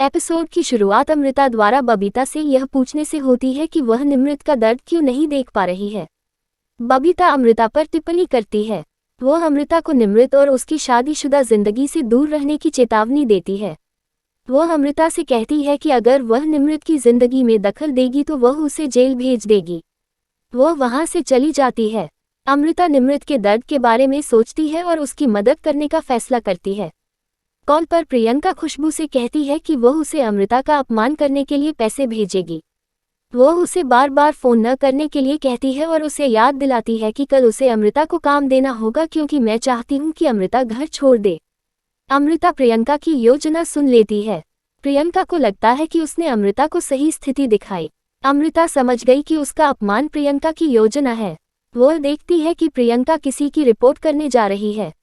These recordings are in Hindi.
एपिसोड की शुरुआत अमृता द्वारा बबीता से यह पूछने से होती है कि वह निमृत का दर्द क्यों नहीं देख पा रही है। बबीता अमृता पर टिप्पणी करती है। वह अमृता को निमृत और उसकी शादीशुदा जिंदगी से दूर रहने की चेतावनी देती है। वह अमृता से कहती है कि अगर वह निमृत की जिंदगी में दखल देगी तो वह उसे जेल भेज देगी। वह वहां से चली जाती है। अमृता निमृत के दर्द के बारे में सोचती है और उसकी मदद करने का फैसला करती है। कॉल पर प्रियंका खुशबू से कहती है कि वह उसे अमृता का अपमान करने के लिए पैसे भेजेगी। वह उसे बार बार फोन न करने के लिए कहती है और उसे याद दिलाती है कि कल उसे अमृता को काम देना होगा क्योंकि मैं चाहती हूँ कि अमृता घर छोड़ दे। अमृता प्रियंका की योजना सुन लेती है। प्रियंका को लगता है कि उसने अमृता को सही स्थिति दिखाई। अमृता समझ गई कि उसका अपमान प्रियंका की योजना है। वह देखती है कि प्रियंका किसी की रिपोर्ट करने जा रही है।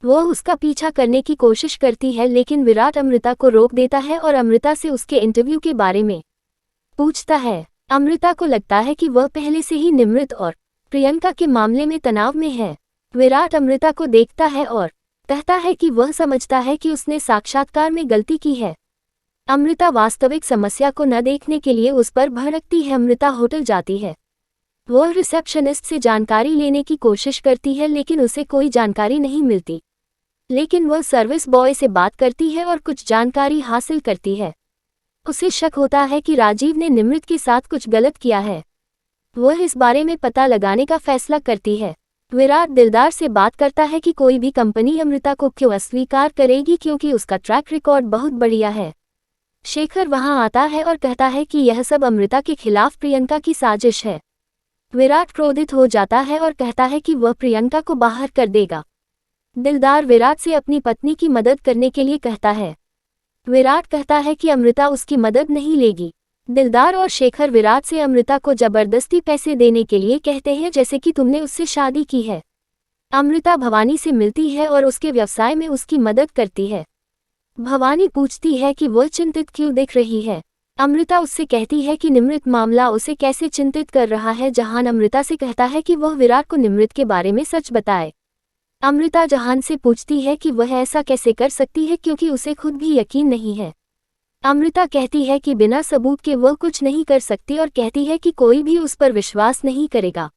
वह उसका पीछा करने की कोशिश करती है लेकिन विराट अमृता को रोक देता है और अमृता से उसके इंटरव्यू के बारे में पूछता है। अमृता को लगता है कि वह पहले से ही निमृत और प्रियंका के मामले में तनाव में है। विराट अमृता को देखता है और कहता है कि वह समझता है कि उसने साक्षात्कार में गलती की है। अमृता वास्तविक समस्या को न देखने के लिए उस पर भड़कती है। अमृता होटल जाती है। वह रिसेप्शनिस्ट से जानकारी लेने की कोशिश करती है लेकिन उसे कोई जानकारी नहीं मिलती। लेकिन वह सर्विस बॉय से बात करती है और कुछ जानकारी हासिल करती है। उसे शक होता है कि राजीव ने निमृत के साथ कुछ गलत किया है। वह इस बारे में पता लगाने का फैसला करती है। विराट दिलदार से बात करता है कि कोई भी कंपनी अमृता को क्यों अस्वीकार करेगी क्योंकि उसका ट्रैक रिकॉर्ड बहुत बढ़िया है। शेखर वहां आता है और कहता है कि यह सब अमृता के खिलाफ प्रियंका की साजिश है। विराट क्रोधित हो जाता है और कहता है कि वह प्रियंका को बाहर कर देगा। दिलदार विराट से अपनी पत्नी की मदद करने के लिए कहता है। विराट कहता है कि अमृता उसकी मदद नहीं लेगी। दिलदार और शेखर विराट से अमृता को जबरदस्ती पैसे देने के लिए कहते हैं जैसे कि तुमने उससे शादी की है। अमृता भवानी से मिलती है और उसके व्यवसाय में उसकी मदद करती है। भवानी पूछती है कि वह चिंतित क्यों दिख रही है। अमृता उससे कहती है कि निमृत मामला उसे कैसे चिंतित कर रहा है। जहान अमृता से कहता है कि वह विराट को निमृत के बारे में सच बताए। अमृता जहान से पूछती है कि वह ऐसा कैसे कर सकती है क्योंकि उसे खुद भी यकीन नहीं है। अमृता कहती है कि बिना सबूत के वह कुछ नहीं कर सकती और कहती है कि कोई भी उस पर विश्वास नहीं करेगा।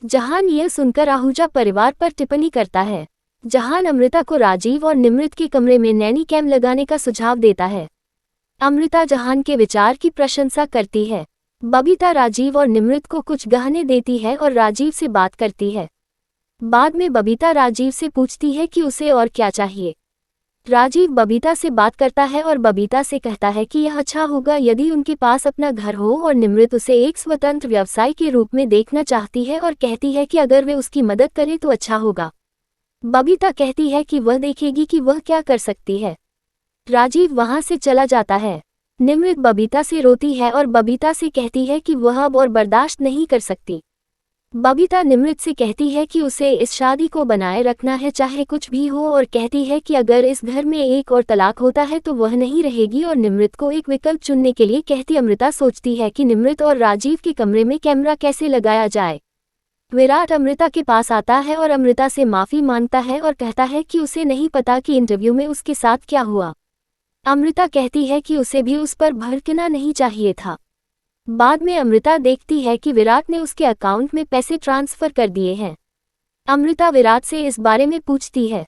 जहान यह सुनकर आहूजा परिवार पर टिप्पणी करता है। जहान अमृता को राजीव और निमृत के कमरे में नैनी कैम लगाने का सुझाव देता है। अमृता जहान के विचार की प्रशंसा करती है। बबीता राजीव और निमृत को कुछ गहने देती है और राजीव से बात करती है। बाद में बबीता राजीव से पूछती है कि उसे और क्या चाहिए। राजीव बबीता से बात करता है और बबीता से कहता है कि यह अच्छा होगा यदि उनके पास अपना घर हो और निमृत उसे एक स्वतंत्र व्यवसाय के रूप में देखना चाहती है और कहती है कि अगर वे उसकी मदद करें तो अच्छा होगा। बबीता कहती है कि वह देखेगी कि वह क्या कर सकती है। राजीव वहां से चला जाता है। निमृत बबीता से रोती है और बबीता से कहती है कि वह अब और बर्दाश्त नहीं कर सकती। बबीता निमृत से कहती है कि उसे इस शादी को बनाए रखना है चाहे कुछ भी हो और कहती है कि अगर इस घर में एक और तलाक होता है तो वह नहीं रहेगी और निमृत को एक विकल्प चुनने के लिए कहती। अमृता सोचती है कि निमृत और राजीव के कमरे में कैमरा कैसे लगाया जाए। विराट अमृता के पास आता है और अमृता से माफी मांगता है और कहता है कि उसे नहीं पता कि इंटरव्यू में उसके साथ क्या हुआ। अमृता कहती है कि उसे भी उस पर भड़कना नहीं चाहिए था। बाद में अमृता देखती है कि विराट ने उसके अकाउंट में पैसे ट्रांसफर कर दिए हैं। अमृता विराट से इस बारे में पूछती है।